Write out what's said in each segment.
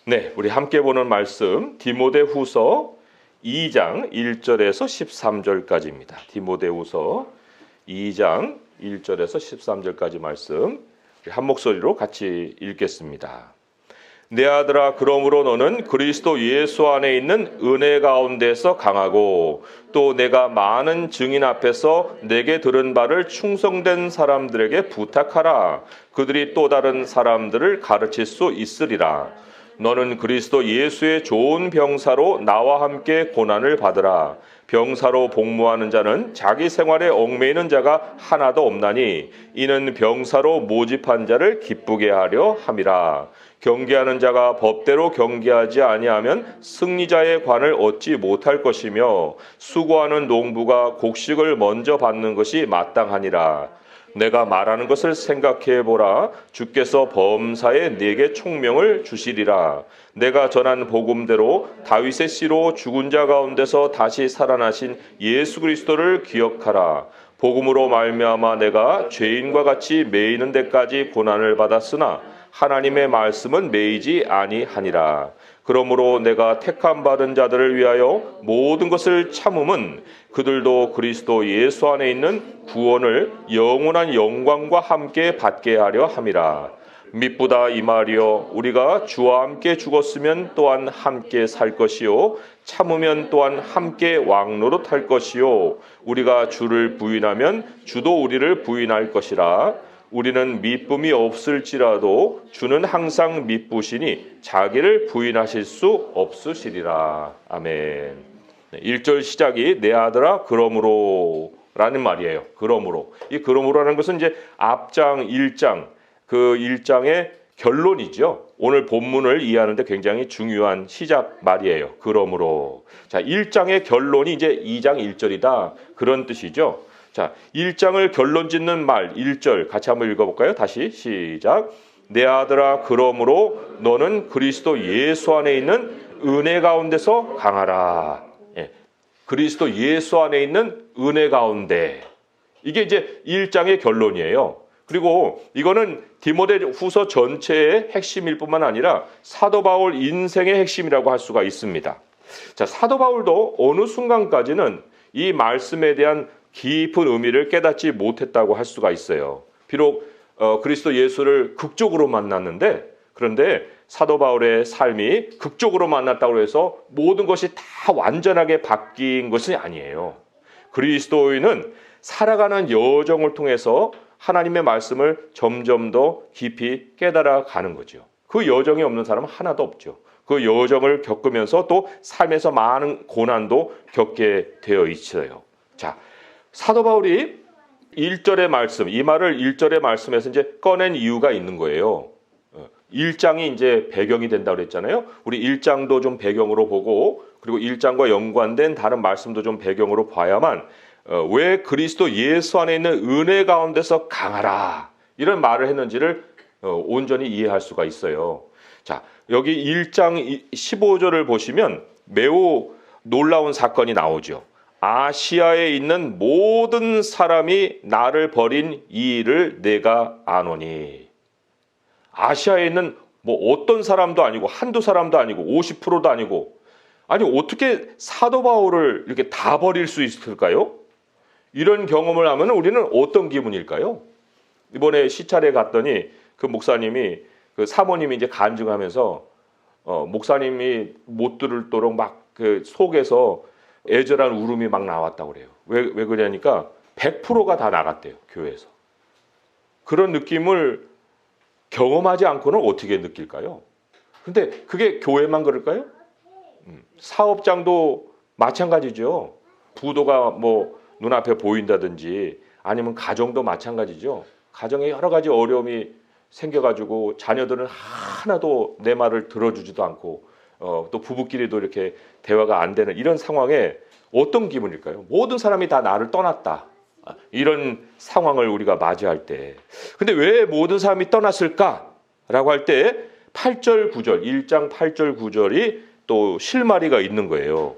네, 우리 함께 보는 말씀 디모데후서 2장 1절에서 13절까지입니다. 디모데후서 2장 1절에서 13절까지 말씀 한 목소리로 같이 읽겠습니다. 내 아들아, 그러므로 너는 그리스도 예수 안에 있는 은혜 가운데서 강하고 또 내가 많은 증인 앞에서 내게 들은 바를 충성된 사람들에게 부탁하라. 그들이 또 다른 사람들을 가르칠 수 있으리라. 너는 그리스도 예수의 좋은 병사로 나와 함께 고난을 받으라. 병사로 복무하는 자는 자기 생활에 얽매이는 자가 하나도 없나니 이는 병사로 모집한 자를 기쁘게 하려 함이라. 경계하는 자가 법대로 경계하지 아니하면 승리자의 관을 얻지 못할 것이며 수고하는 농부가 곡식을 먼저 받는 것이 마땅하니라. 내가 말하는 것을 생각해 보라. 주께서 범사에 네게 총명을 주시리라. 내가 전한 복음대로 다윗의 씨로 죽은 자 가운데서 다시 살아나신 예수 그리스도를 기억하라. 복음으로 말미암아 내가 죄인과 같이 매이는 데까지 고난을 받았으나 하나님의 말씀은 매이지 아니하니라. 그러므로 내가 택함 받은 자들을 위하여 모든 것을 참음은 그들도 그리스도 예수 안에 있는 구원을 영원한 영광과 함께 받게 하려 함이라. 미쁘다 이 말이여, 우리가 주와 함께 죽었으면 또한 함께 살 것이요 참으면 또한 함께 왕노릇할 것이요 우리가 주를 부인하면 주도 우리를 부인할 것이라. 우리는 미쁨이 없을지라도 주는 항상 미쁘시니 자기를 부인하실 수 없으시리라. 아멘. 1절 시작이 내 아들아 그러므로 라는 말이에요. 그러므로. 이 그러므로라는 것은 이제 앞장 1장 그 1장의 결론이죠. 오늘 본문을 이해하는데 굉장히 중요한 시작 말이에요. 그러므로. 자, 1장의 결론이 이제 2장 1절이다. 그런 뜻이죠. 자, 1장을 결론 짓는 말 1절 같이 한번 읽어볼까요? 다시 시작. 내 아들아 그러므로 너는 그리스도 예수 안에 있는 은혜 가운데서 강하라. 예. 그리스도 예수 안에 있는 은혜 가운데. 이게 이제 1장의 결론이에요. 그리고 이거는 디모데후서 전체의 핵심일 뿐만 아니라 사도 바울 인생의 핵심이라고 할 수가 있습니다. 자, 사도 바울도 어느 순간까지는 이 말씀에 대한 깊은 의미를 깨닫지 못했다고 할 수가 있어요. 비록 그리스도 예수를 극적으로 만났는데 그런데 사도 바울의 삶이 극적으로 만났다고 해서 모든 것이 다 완전하게 바뀐 것은 아니에요. 그리스도인은 살아가는 여정을 통해서 하나님의 말씀을 점점 더 깊이 깨달아 가는 거죠. 그 여정이 없는 사람은 하나도 없죠. 그 여정을 겪으면서 또 삶에서 많은 고난도 겪게 되어 있어요. 자, 사도 바울이 1절의 말씀, 이 말을 1절의 말씀에서 이제 꺼낸 이유가 있는 거예요. 1장이 이제 배경이 된다고 그랬잖아요. 우리 1장도 좀 배경으로 보고 그리고 1장과 연관된 다른 말씀도 좀 배경으로 봐야만 왜 그리스도 예수 안에 있는 은혜 가운데서 강하라 이런 말을 했는지를 온전히 이해할 수가 있어요. 자, 여기 1장 15절을 보시면 매우 놀라운 사건이 나오죠. 아시아에 있는 모든 사람이 나를 버린 이 일을 내가 아노니. 아시아에 있는 뭐 어떤 사람도 아니고 한두 사람도 아니고 50%도 아니고 아니 어떻게 사도 바울을 이렇게 다 버릴 수 있을까요? 이런 경험을 하면 우리는 어떤 기분일까요? 이번에 시찰에 갔더니 그 목사님이 그 사모님이 이제 간증하면서 목사님이 못 들을도록 막 그 속에서 애절한 울음이 막 나왔다고 그래요. 왜 그러냐니까 100%가 다 나갔대요. 교회에서. 그런 느낌을 경험하지 않고는 어떻게 느낄까요? 근데 그게 교회만 그럴까요? 사업장도 마찬가지죠. 부도가 뭐 눈앞에 보인다든지 아니면 가정도 마찬가지죠. 가정에 여러 가지 어려움이 생겨가지고 자녀들은 하나도 내 말을 들어주지도 않고 또 부부끼리도 이렇게 대화가 안 되는 이런 상황에 어떤 기분일까요? 모든 사람이 다 나를 떠났다. 이런 상황을 우리가 맞이할 때. 근데 왜 모든 사람이 떠났을까라고 할 때 8절 9절 1장 8절 9절이 또 실마리가 있는 거예요.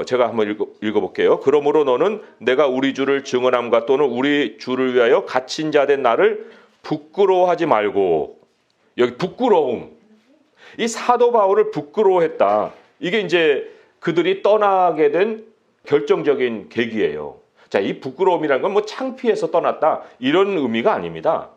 제가 한번 읽어볼게요. 그러므로 너는 내가 우리 주를 증언함과 또는 우리 주를 위하여 갇힌 자 된 나를 부끄러워하지 말고. 여기 부끄러움. 이 사도 바울을 부끄러워했다. 이게 이제 그들이 떠나게 된 결정적인 계기예요. 자, 이 부끄러움이라는 건 뭐 창피해서 떠났다 이런 의미가 아닙니다.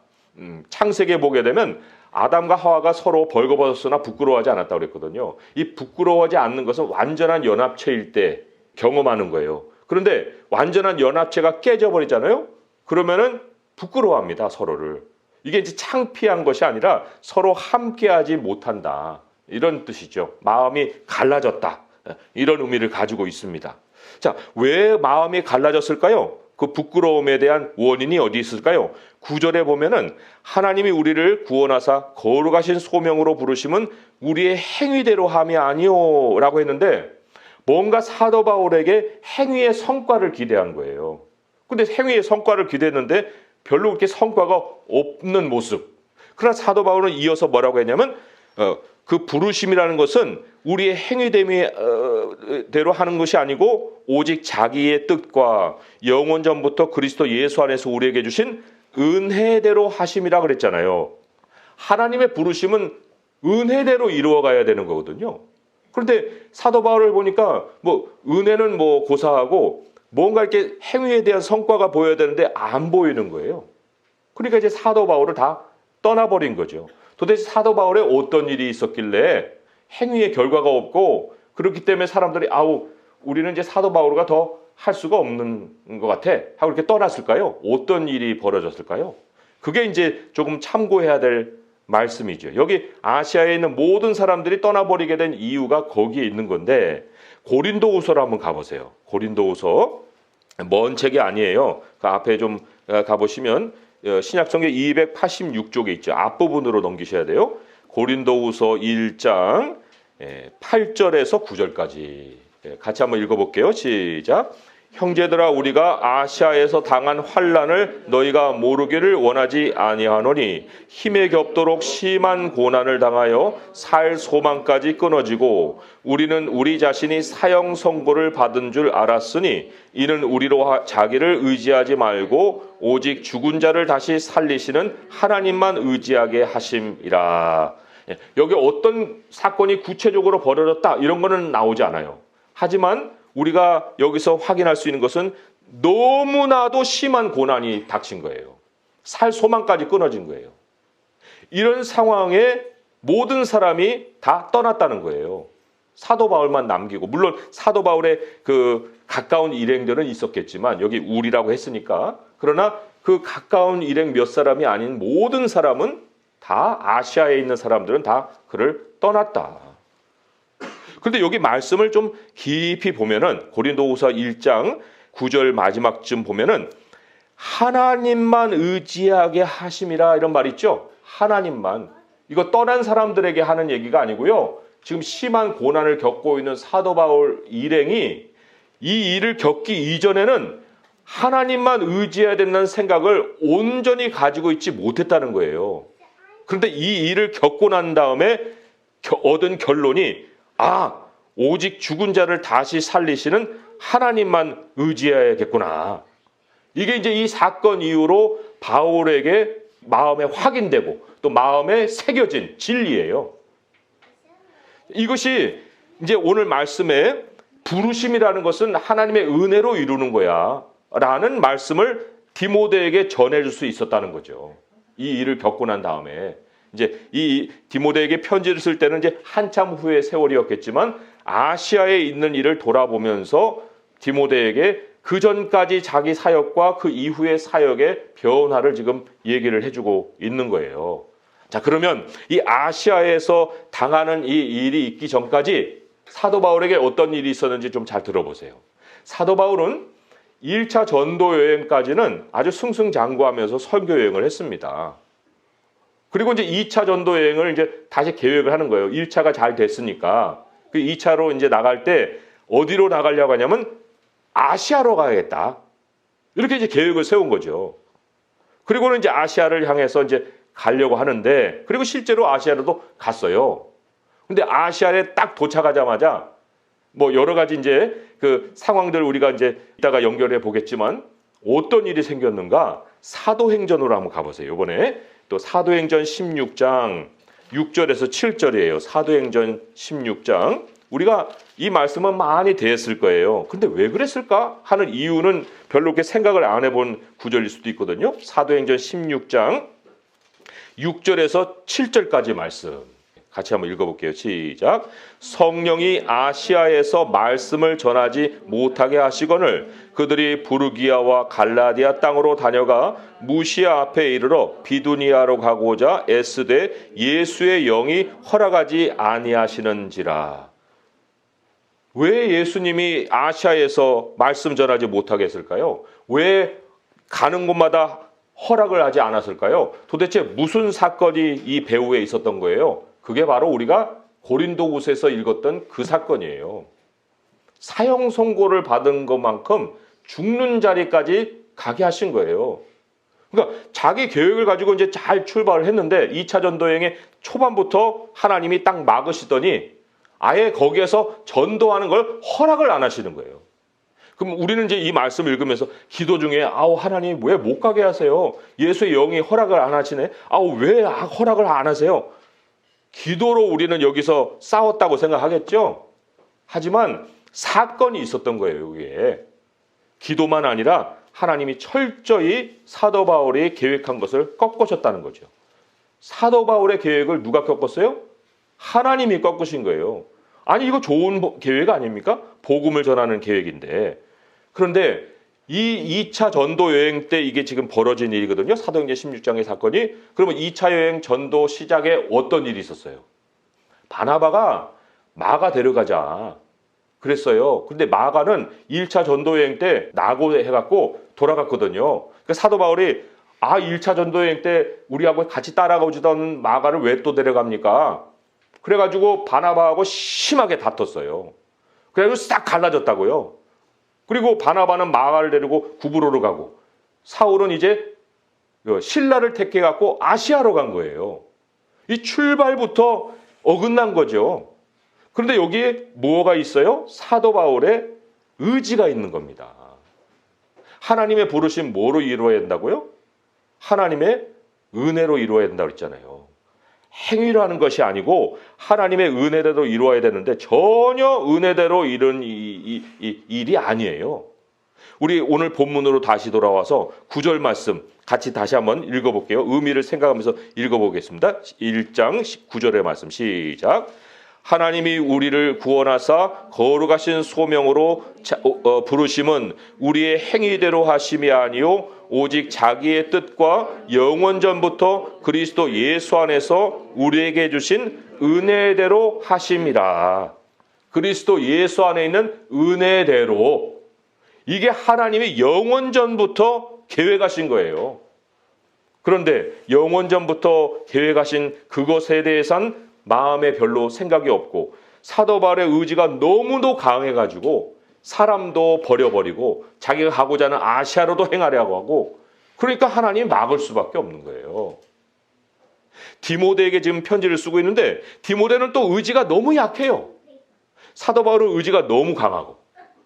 창세기에 보게 되면 아담과 하와가 서로 벌거벗었으나 부끄러워하지 않았다고 그랬거든요. 이 부끄러워하지 않는 것은 완전한 연합체일 때 경험하는 거예요. 그런데 완전한 연합체가 깨져버리잖아요. 그러면은 부끄러워합니다, 서로를. 이게 이제 창피한 것이 아니라 서로 함께하지 못한다. 이런 뜻이죠. 마음이 갈라졌다. 이런 의미를 가지고 있습니다. 자, 왜 마음이 갈라졌을까요? 그 부끄러움에 대한 원인이 어디 있을까요? 9절에 보면은 하나님이 우리를 구원하사 거룩하신 소명으로 부르심은 우리의 행위대로 함이 아니오 라고 했는데 뭔가 사도 바울에게 행위의 성과를 기대한 거예요. 근데 행위의 성과를 기대했는데 별로 그렇게 성과가 없는 모습. 그러나 사도 바울은 이어서 뭐라고 했냐면 그 부르심이라는 것은 우리의 행위대로 하는 것이 아니고 오직 자기의 뜻과 영원 전부터 그리스도 예수 안에서 우리에게 주신 은혜대로 하심이라 그랬잖아요. 하나님의 부르심은 은혜대로 이루어가야 되는 거거든요. 그런데 사도 바울을 보니까 뭐 은혜는 뭐 고사하고 뭔가 이렇게 행위에 대한 성과가 보여야 되는데 안 보이는 거예요. 그러니까 이제 사도 바울을 다 떠나버린 거죠. 도대체 사도 바울에 어떤 일이 있었길래 행위의 결과가 없고 그렇기 때문에 사람들이 우리는 이제 사도 바울과 더 할 수가 없는 것 같아 하고 이렇게 떠났을까요? 어떤 일이 벌어졌을까요? 그게 이제 조금 참고해야 될 말씀이죠. 여기 아시아에 있는 모든 사람들이 떠나버리게 된 이유가 거기에 있는 건데 고린도후서로 한번 가보세요. 고린도후서 먼 책이 아니에요. 그 앞에 좀 가보시면 신약성경 286쪽에 있죠. 앞부분으로 넘기셔야 돼요. 고린도후서 1장 8절에서 9절까지 같이 한번 읽어볼게요. 시작. 형제들아 우리가 아시아에서 당한 환난을 너희가 모르기를 원하지 아니하노니 힘에 겹도록 심한 고난을 당하여 살 소망까지 끊어지고 우리는 우리 자신이 사형 선고를 받은 줄 알았으니 이는 우리로 자기를 의지하지 말고 오직 죽은 자를 다시 살리시는 하나님만 의지하게 하심이라. 여기 어떤 사건이 구체적으로 벌어졌다 이런 거는 나오지 않아요. 하지만 우리가 여기서 확인할 수 있는 것은 너무나도 심한 고난이 닥친 거예요. 살 소망까지 끊어진 거예요. 이런 상황에 모든 사람이 다 떠났다는 거예요. 사도 바울만 남기고, 물론 사도 바울의 그 가까운 일행들은 있었겠지만 여기 우리라고 했으니까, 그러나 그 가까운 일행 몇 사람이 아닌 모든 사람은 다 아시아에 있는 사람들은 다 그를 떠났다. 그런데 여기 말씀을 좀 깊이 보면은 고린도후서 1장 9절 마지막쯤 보면은 하나님만 의지하게 하심이라 이런 말 있죠. 하나님만. 이거 떠난 사람들에게 하는 얘기가 아니고요. 지금 심한 고난을 겪고 있는 사도 바울 일행이 이 일을 겪기 이전에는 하나님만 의지해야 된다는 생각을 온전히 가지고 있지 못했다는 거예요. 그런데 이 일을 겪고 난 다음에 얻은 결론이 오직 죽은 자를 다시 살리시는 하나님만 의지해야겠구나. 이게 이제 이 사건 이후로 바울에게 마음에 확인되고 또 마음에 새겨진 진리예요. 이것이 이제 오늘 말씀에 부르심이라는 것은 하나님의 은혜로 이루는 거야 라는 말씀을 디모데에게 전해줄 수 있었다는 거죠. 이 일을 겪고 난 다음에 이제 이 디모데에게 편지를 쓸 때는 이제 한참 후의 세월이었겠지만 아시아에 있는 일을 돌아보면서 디모데에게 그 전까지 자기 사역과 그 이후의 사역의 변화를 지금 얘기를 해주고 있는 거예요. 자, 그러면 이 아시아에서 당하는 이 일이 있기 전까지 사도 바울에게 어떤 일이 있었는지 좀 잘 들어보세요. 사도 바울은 1차 전도 여행까지는 아주 승승장구하면서 설교 여행을 했습니다. 그리고 이제 2차 전도 여행을 이제 다시 계획을 하는 거예요. 1차가 잘 됐으니까. 그 2차로 이제 나갈 때 어디로 나가려고 하냐면 아시아로 가야겠다. 이렇게 이제 계획을 세운 거죠. 그리고는 이제 아시아를 향해서 이제 가려고 하는데, 그리고 실제로 아시아로도 갔어요. 근데 아시아에 딱 도착하자마자 뭐 여러 가지 이제 그 상황들 우리가 이제 이따가 연결해 보겠지만 어떤 일이 생겼는가? 사도행전으로 한번 가보세요. 이번에 또 사도행전 16장 6절에서 7절이에요. 사도행전 16장. 우리가 이 말씀은 많이 대했을 거예요. 근데 왜 그랬을까 하는 이유는 별로 그렇게 생각을 안 해본 구절일 수도 있거든요. 사도행전 16장 6절에서 7절까지 말씀 같이 한번 읽어볼게요. 시작. 성령이 아시아에서 말씀을 전하지 못하게 하시거늘 그들이 부르기아와 갈라디아 땅으로 다녀가 무시아 앞에 이르러 비두니아로 가고자 애쓰되 예수의 영이 허락하지 아니하시는지라. 왜 예수님이 아시아에서 말씀 전하지 못하게 했을까요? 왜 가는 곳마다 허락을 하지 않았을까요? 도대체 무슨 사건이 이 배후에 있었던 거예요? 그게 바로 우리가 고린도후서에서 읽었던 그 사건이에요. 사형 선고를 받은 것만큼 죽는 자리까지 가게 하신 거예요. 그러니까 자기 계획을 가지고 이제 잘 출발을 했는데 2차 전도여행의 초반부터 하나님이 딱 막으시더니 아예 거기에서 전도하는 걸 허락을 안 하시는 거예요. 그럼 우리는 이제 이 말씀을 읽으면서 기도 중에 하나님 왜 못 가게 하세요? 예수의 영이 허락을 안 하시네. 왜 허락을 안 하세요? 기도로 우리는 여기서 싸웠다고 생각하겠죠? 하지만 사건이 있었던 거예요. 여기에. 기도만 아니라 하나님이 철저히 사도 바울이 계획한 것을 꺾으셨다는 거죠. 사도 바울의 계획을 누가 꺾었어요? 하나님이 꺾으신 거예요. 아니 이거 좋은 계획 아닙니까? 복음을 전하는 계획인데. 그런데 이 2차 전도 여행 때 이게 지금 벌어진 일이거든요. 사도행전 16장의 사건이. 그러면 2차 여행 전도 시작에 어떤 일이 있었어요? 바나바가 마가 데려가자 그랬어요. 근데 마가는 1차 전도 여행 때 낙오해갖고 돌아갔거든요. 그러니까 사도 바울이 1차 전도 여행 때 우리하고 같이 따라오지던 마가를 왜 또 데려갑니까? 그래가지고 바나바하고 심하게 다퉜어요. 그래가지고 싹 갈라졌다고요. 그리고 바나바는 마가를 데리고 구브로로 가고 사울은 이제 신라를 택해갖고 아시아로 간 거예요. 이 출발부터 어긋난 거죠. 그런데 여기에 뭐가 있어요? 사도 바울의 의지가 있는 겁니다. 하나님의 부르심 뭐로 이루어야 된다고요? 하나님의 은혜로 이루어야 된다고 했잖아요. 행위로 하는 것이 아니고 하나님의 은혜대로 이루어야 되는데 전혀 은혜대로 이룬 일이 아니에요. 우리 오늘 본문으로 다시 돌아와서 9절 말씀 같이 다시 한번 읽어볼게요. 의미를 생각하면서 읽어보겠습니다. 1장 9절의 말씀 시작. 하나님이 우리를 구원하사 거룩하신 소명으로 부르심은 우리의 행위대로 하심이 아니요 오직 자기의 뜻과 영원 전부터 그리스도 예수 안에서 우리에게 주신 은혜대로 하심이라. 그리스도 예수 안에 있는 은혜대로. 이게 하나님이 영원 전부터 계획하신 거예요. 그런데 영원 전부터 계획하신 그것에 대해서는 마음에 별로 생각이 없고 사도 바울의 의지가 너무도 강해가지고 사람도 버려버리고 자기가 가고자 하는 아시아로도 행하려고 하고 그러니까 하나님이 막을 수밖에 없는 거예요. 디모데에게 지금 편지를 쓰고 있는데 디모데는 또 의지가 너무 약해요. 사도 바울은 의지가 너무 강하고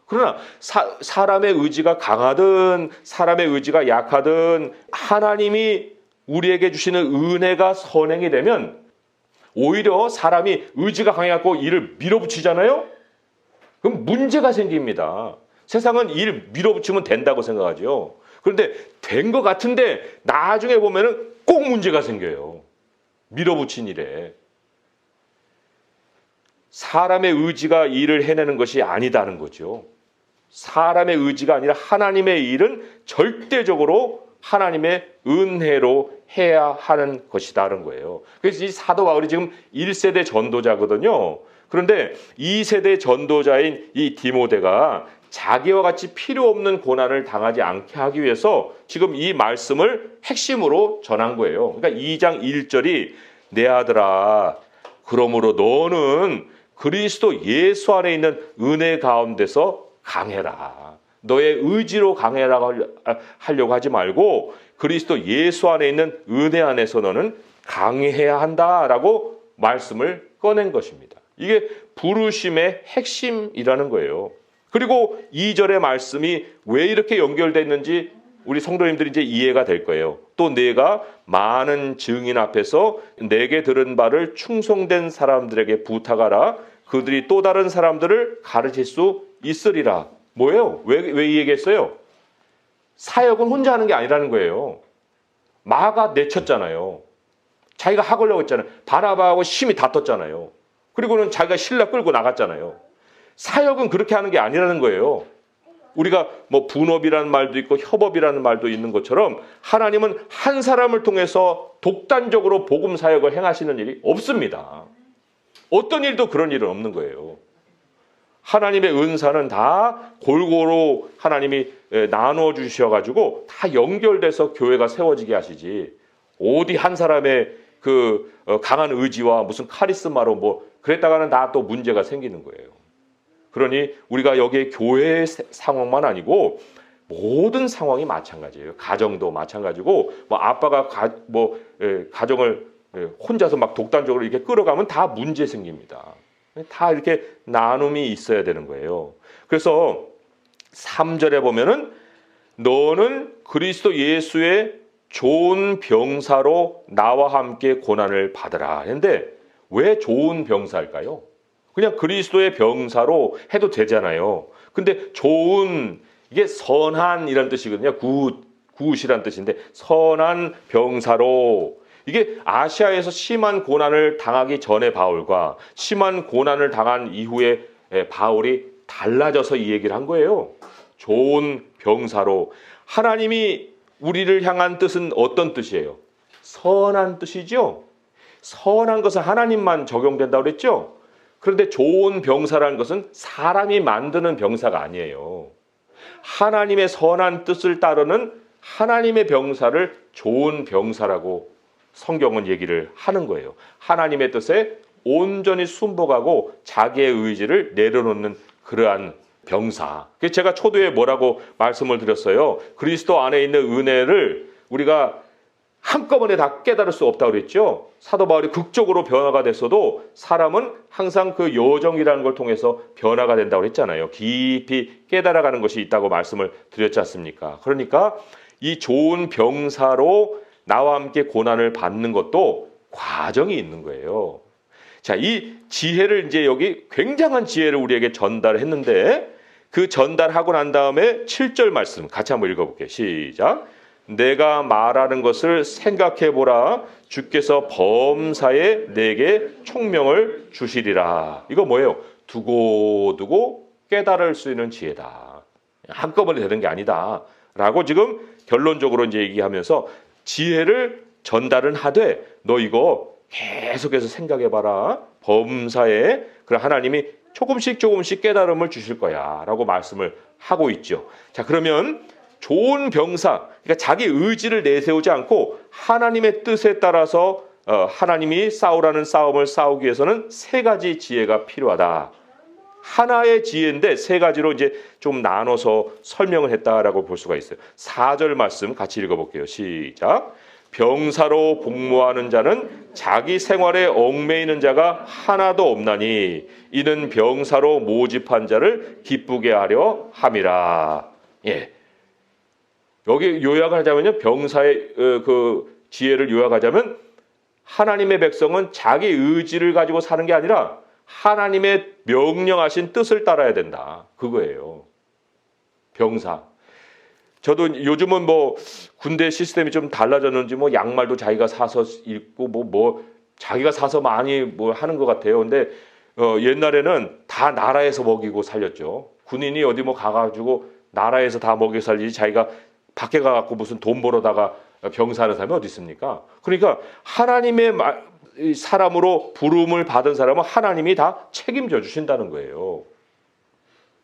그러나 사람의 의지가 강하든 사람의 의지가 약하든 하나님이 우리에게 주시는 은혜가 선행이 되면 오히려 사람이 의지가 강해갖고 일을 밀어붙이잖아요? 그럼 문제가 생깁니다. 세상은 일 밀어붙이면 된다고 생각하죠. 그런데 된 것 같은데 나중에 보면은 꼭 문제가 생겨요. 밀어붙인 일에. 사람의 의지가 일을 해내는 것이 아니다는 거죠. 사람의 의지가 아니라 하나님의 일은 절대적으로 하나님의 은혜로 해야 하는 것이다는 거예요. 그래서 이 사도 바울이 지금 1세대 전도자거든요. 그런데 2세대 전도자인 이 디모데가 자기와 같이 필요 없는 고난을 당하지 않게 하기 위해서 지금 이 말씀을 핵심으로 전한 거예요. 그러니까 2장 1절이 내 아들아 그러므로 너는 그리스도 예수 안에 있는 은혜 가운데서 강해라. 너의 의지로 강해라고 하려고 하지 말고 그리스도 예수 안에 있는 은혜 안에서 너는 강해야 한다라고 말씀을 꺼낸 것입니다. 이게 부르심의 핵심이라는 거예요. 그리고 2절의 말씀이 왜 이렇게 연결되어 있는지 우리 성도님들이 이제 이해가 될 거예요. 또 내가 많은 증인 앞에서 내게 들은 바를 충성된 사람들에게 부탁하라. 그들이 또 다른 사람들을 가르칠 수 있으리라. 뭐예요? 왜 이 얘기했어요? 사역은 혼자 하는 게 아니라는 거예요. 마가 내쳤잖아요. 자기가 하려고 했잖아요. 바나바하고 심히 다퉜잖아요. 그리고는 자기가 신라 끌고 나갔잖아요. 사역은 그렇게 하는 게 아니라는 거예요. 우리가 뭐 분업이라는 말도 있고 협업이라는 말도 있는 것처럼 하나님은 한 사람을 통해서 독단적으로 복음 사역을 행하시는 일이 없습니다. 어떤 일도 그런 일은 없는 거예요. 하나님의 은사는 다 골고루 하나님이 나누어 주셔가지고 다 연결돼서 교회가 세워지게 하시지, 어디 한 사람의 그 강한 의지와 무슨 카리스마로 뭐 그랬다가는 다 또 문제가 생기는 거예요. 그러니 우리가 여기에 교회의 상황만 아니고 모든 상황이 마찬가지예요. 가정도 마찬가지고, 뭐 아빠가 가정을 혼자서 막 독단적으로 이렇게 끌어가면 다 문제 생깁니다. 다 이렇게 나눔이 있어야 되는 거예요. 그래서 3절에 보면은 너는 그리스도 예수의 좋은 병사로 나와 함께 고난을 받으라 했는데, 왜 좋은 병사일까요? 그냥 그리스도의 병사로 해도 되잖아요. 근데 좋은, 이게 선한 이란 뜻이거든요. 굿이란 뜻인데 선한 병사로, 이게 아시아에서 심한 고난을 당하기 전에 바울과 심한 고난을 당한 이후에 바울이 달라져서 이 얘기를 한 거예요. 좋은 병사로. 하나님이 우리를 향한 뜻은 어떤 뜻이에요? 선한 뜻이죠. 선한 것은 하나님만 적용된다고 그랬죠. 그런데 좋은 병사라는 것은 사람이 만드는 병사가 아니에요. 하나님의 선한 뜻을 따르는 하나님의 병사를 좋은 병사라고 성경은 얘기를 하는 거예요. 하나님의 뜻에 온전히 순복하고 자기의 의지를 내려놓는 그러한 병사. 그래서 제가 초두에 뭐라고 말씀을 드렸어요? 그리스도 안에 있는 은혜를 우리가 한꺼번에 다 깨달을 수 없다고 그랬죠. 사도 바울이 극적으로 변화가 됐어도 사람은 항상 그 여정이라는 걸 통해서 변화가 된다고 했잖아요. 깊이 깨달아가는 것이 있다고 말씀을 드렸지 않습니까? 그러니까 이 좋은 병사로 나와 함께 고난을 받는 것도 과정이 있는 거예요. 자, 이 지혜를 이제 여기 굉장한 지혜를 우리에게 전달했는데, 그 전달하고 난 다음에 7절 말씀 같이 한번 읽어볼게요. 시작. 내가 말하는 것을 생각해 보라. 주께서 범사에 내게 총명을 주시리라. 이거 뭐예요? 두고두고 깨달을 수 있는 지혜다. 한꺼번에 되는 게 아니다. 라고 지금 결론적으로 이제 얘기하면서 지혜를 전달은 하되, 너 이거 계속해서 생각해 봐라. 범사에 그럼 하나님이 조금씩 깨달음을 주실 거야. 라고 말씀을 하고 있죠. 자, 그러면 좋은 병사, 그러니까 자기 의지를 내세우지 않고 하나님의 뜻에 따라서 하나님이 싸우라는 싸움을 싸우기 위해서는 세 가지 지혜가 필요하다. 하나의 지혜인데 세 가지로 이제 좀 나눠서 설명을 했다라고 볼 수가 있어요. 4절 말씀 같이 읽어볼게요. 시작. 병사로 복무하는 자는 자기 생활에 얽매이는 자가 하나도 없나니 이는 병사로 모집한 자를 기쁘게 하려 함이라. 예. 여기 요약을 하자면요, 병사의 그 지혜를 요약하자면 하나님의 백성은 자기 의지를 가지고 사는 게 아니라 하나님의 명령하신 뜻을 따라야 된다. 그거예요. 병사. 저도 요즘은 뭐 군대 시스템이 좀 달라졌는지 뭐 양말도 자기가 사서 입고 뭐 자기가 사서 많이 뭐 하는 것 같아요. 근데 옛날에는 다 나라에서 먹이고 살렸죠. 군인이 어디 뭐 가가지고 나라에서 다 먹여 살리지 자기가 밖에 가갖고 무슨 돈 벌어다가 병사하는 사람이 어디 있습니까? 그러니까 하나님의 사람으로 부름을 받은 사람은 하나님이 다 책임져 주신다는 거예요.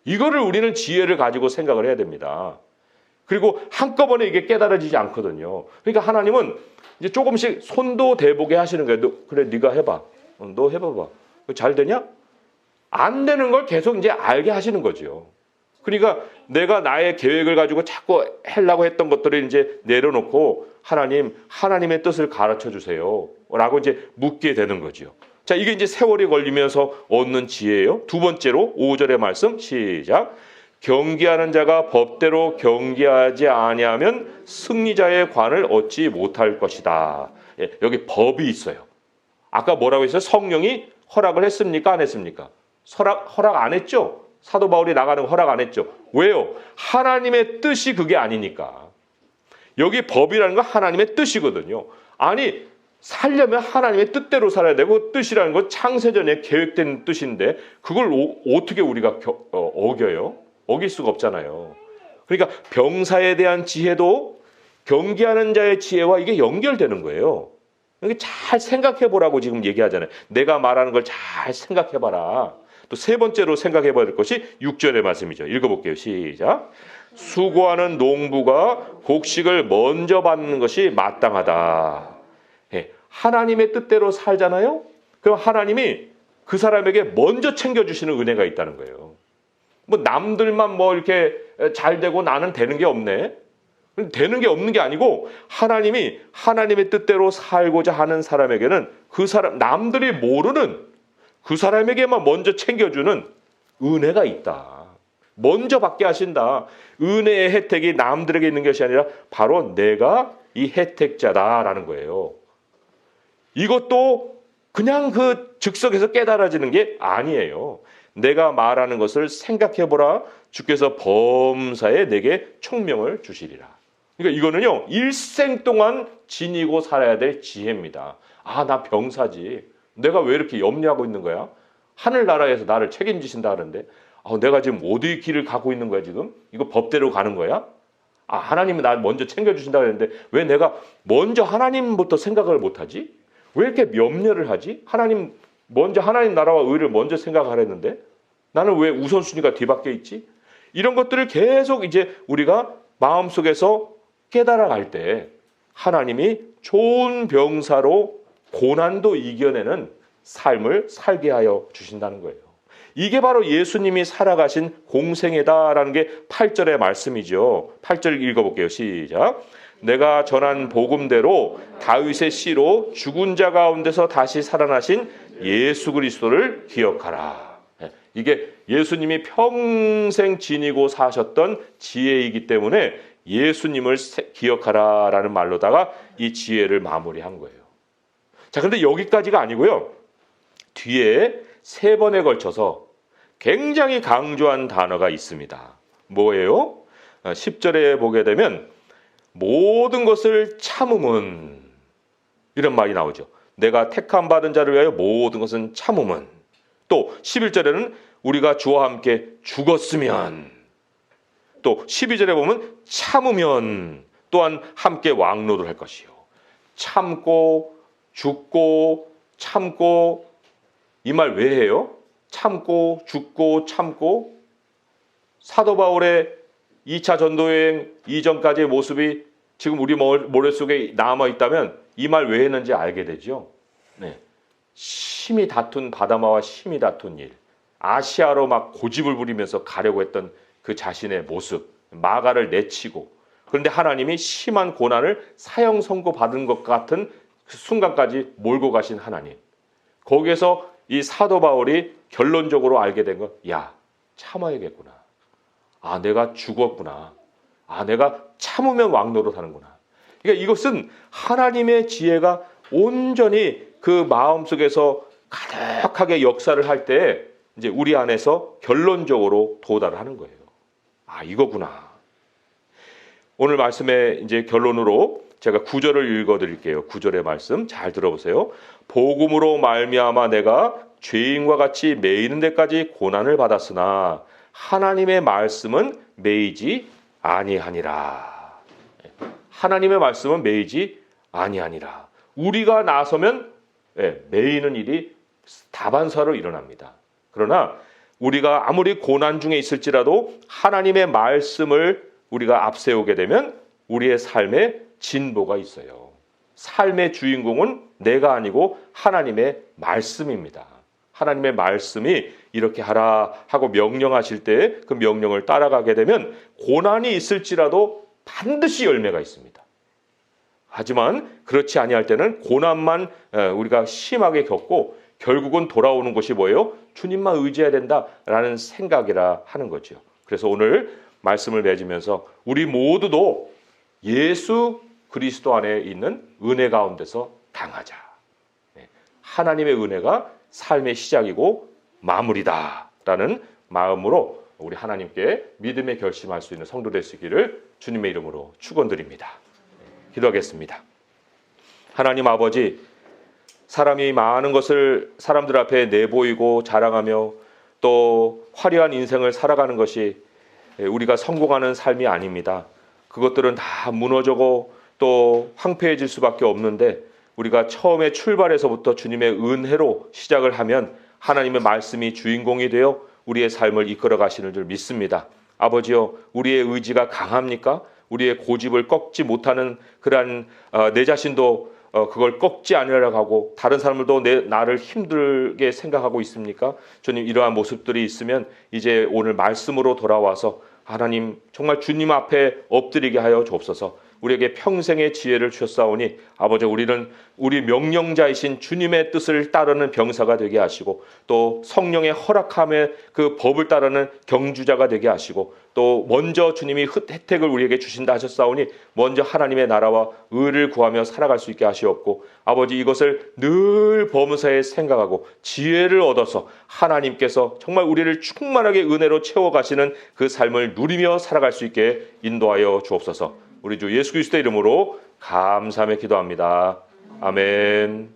이거를 우리는 지혜를 가지고 생각을 해야 됩니다. 그리고 한꺼번에 이게 깨달아지지 않거든요. 그러니까 하나님은 이제 조금씩 손도 대보게 하시는 거예요. 그래, 네가 해봐. 너 해봐봐. 잘 되냐? 안 되는 걸 계속 이제 알게 하시는 거죠. 그러니까 내가 나의 계획을 가지고 자꾸 하려고 했던 것들을 이제 내려놓고 하나님의 뜻을 가르쳐 주세요. 라고 이제 묻게 되는 거죠. 자, 이게 이제 세월이 걸리면서 얻는 지혜예요. 두 번째로 5절의 말씀 시작. 경계하는 자가 법대로 경계하지 아니하면 승리자의 관을 얻지 못할 것이다. 예, 여기 법이 있어요. 아까 뭐라고 했어요? 성령이 허락을 했습니까? 안 했습니까? 허락 안 했죠? 사도 바울이 나가는 거 허락 안 했죠? 왜요? 하나님의 뜻이 그게 아니니까. 여기 법이라는 건 하나님의 뜻이거든요. 아니, 살려면 하나님의 뜻대로 살아야 되고, 뜻이라는 건 창세전에 계획된 뜻인데 그걸 어떻게 우리가 어겨요? 어길 수가 없잖아요. 그러니까 병사에 대한 지혜도 경계하는 자의 지혜와 이게 연결되는 거예요. 잘 생각해 보라고 지금 얘기하잖아요. 내가 말하는 걸 잘 생각해 봐라. 또 세 번째로 생각해 봐야 될 것이 6절의 말씀이죠. 읽어볼게요. 시작. 수고하는 농부가 곡식을 먼저 받는 것이 마땅하다. 예, 하나님의 뜻대로 살잖아요. 그럼 하나님이 그 사람에게 먼저 챙겨주시는 은혜가 있다는 거예요. 뭐 남들만 뭐 이렇게 잘 되고 나는 되는 게 없네. 되는 게 없는 게 아니고 하나님이 하나님의 뜻대로 살고자 하는 사람에게는 그 사람 남들이 모르는 그 사람에게만 먼저 챙겨주는 은혜가 있다. 먼저 받게 하신다. 은혜의 혜택이 남들에게 있는 것이 아니라 바로 내가 이 혜택자다라는 거예요. 이것도 그냥 그 즉석에서 깨달아지는 게 아니에요. 내가 말하는 것을 생각해보라. 주께서 범사에 내게 총명을 주시리라. 그러니까 이거는요, 일생 동안 지니고 살아야 될 지혜입니다. 아, 나 병사지. 내가 왜 이렇게 염려하고 있는 거야? 하늘나라에서 나를 책임지신다 하는데, 내가 지금 어디의 길을 가고 있는 거야, 지금? 이거 법대로 가는 거야? 아, 하나님이 나 먼저 챙겨주신다 그랬는데, 왜 내가 먼저 하나님부터 생각을 못하지? 왜 이렇게 염려를 하지? 먼저 하나님 나라와 의를 먼저 생각하랬는데 나는 왜 우선순위가 뒤바뀌어 있지? 이런 것들을 계속 이제 우리가 마음속에서 깨달아갈 때 하나님이 좋은 병사로 고난도 이겨내는 삶을 살게 하여 주신다는 거예요. 이게 바로 예수님이 살아가신 공생애다라는 게 8절의 말씀이죠. 8절 읽어볼게요. 시작. 내가 전한 복음대로 다윗의 씨로 죽은 자 가운데서 다시 살아나신 예수 그리스도를 기억하라. 이게 예수님이 평생 지니고 사셨던 지혜이기 때문에 예수님을 기억하라라는 말로다가 이 지혜를 마무리한 거예요. 자, 그런데 여기까지가 아니고요. 뒤에 세 번에 걸쳐서 굉장히 강조한 단어가 있습니다. 뭐예요? 10절에 보게 되면 모든 것을 참음은, 이런 말이 나오죠. 내가 택함 받은 자를 위하여 모든 것은 참음은. 또 11절에는 우리가 주와 함께 죽었으면, 또 12절에 보면 참으면 또한 함께 왕노를 할 것이요. 참고 죽고 참고, 이 말 왜 해요? 참고 죽고 참고. 사도 바울의 2차 전도여행 이전까지의 모습이 지금 우리 머릿속에 남아있다면 이 말 왜 했는지 알게 되죠. 네. 심히 다툰 바다마와 심히 다툰 일, 아시아로 막 고집을 부리면서 가려고 했던 그 자신의 모습, 마가를 내치고, 그런데 하나님이 심한 고난을 사형 선고 받은 것 같은 그 순간까지 몰고 가신 하나님. 거기에서 이 사도 바울이 결론적으로 알게 된 건, 야, 참아야겠구나. 아, 내가 죽었구나. 아, 내가 참으면 왕노릇 하는구나. 그러니까 이것은 하나님의 지혜가 온전히 그 마음속에서 가득하게 역사를 할 때 이제 우리 안에서 결론적으로 도달을 하는 거예요. 아, 이거구나. 오늘 말씀의 이제 결론으로 제가 9절을 읽어드릴게요. 9절의 말씀 잘 들어보세요. 복음으로 말미암아 내가 죄인과 같이 매이는 데까지 고난을 받았으나 하나님의 말씀은 매이지 아니하니라. 하나님의 말씀은 매이지 아니하니라. 우리가 나서면 매이는 일이 다반사로 일어납니다. 그러나 우리가 아무리 고난 중에 있을지라도 하나님의 말씀을 우리가 앞세우게 되면 우리의 삶에 진보가 있어요. 삶의 주인공은 내가 아니고 하나님의 말씀입니다. 하나님의 말씀이 이렇게 하라 하고 명령하실 때 그 명령을 따라가게 되면 고난이 있을지라도 반드시 열매가 있습니다. 하지만 그렇지 아니할 때는 고난만 우리가 심하게 겪고 결국은 돌아오는 것이 뭐예요? 주님만 의지해야 된다라는 생각이라 하는 거죠. 그래서 오늘 말씀을 맺으면서 우리 모두도 예수 그리스도 안에 있는 은혜 가운데서 당하자. 하나님의 은혜가 삶의 시작이고 마무리다라는 마음으로 우리 하나님께 믿음의 결심할 수 있는 성도 될 수 있기를 주님의 이름으로 축원드립니다. 기도하겠습니다. 하나님 아버지, 사람이 많은 것을 사람들 앞에 내보이고 자랑하며 또 화려한 인생을 살아가는 것이 우리가 성공하는 삶이 아닙니다. 그것들은 다 무너지고 또 황폐해질 수밖에 없는데 우리가 처음에 출발에서부터 주님의 은혜로 시작을 하면 하나님의 말씀이 주인공이 되어 우리의 삶을 이끌어 가시는 줄 믿습니다. 아버지여, 우리의 의지가 강합니까? 우리의 고집을 꺾지 못하는 그러한 내 자신도 그걸 꺾지 않으려고 하고 다른 사람들도 나를 힘들게 생각하고 있습니까? 주님, 이러한 모습들이 있으면 이제 오늘 말씀으로 돌아와서 하나님 정말 주님 앞에 엎드리게 하여 주옵소서. 우리에게 평생의 지혜를 주셨사오니 아버지, 우리는 우리 명령자이신 주님의 뜻을 따르는 병사가 되게 하시고 또 성령의 허락함의 그 법을 따르는 경주자가 되게 하시고 또 먼저 주님이 혜택을 우리에게 주신다 하셨사오니 먼저 하나님의 나라와 의를 구하며 살아갈 수 있게 하시옵고 아버지, 이것을 늘 범사에 생각하고 지혜를 얻어서 하나님께서 정말 우리를 충만하게 은혜로 채워가시는 그 삶을 누리며 살아갈 수 있게 인도하여 주옵소서. 우리 주 예수 그리스도의 이름으로 감사하며 기도합니다. 아멘.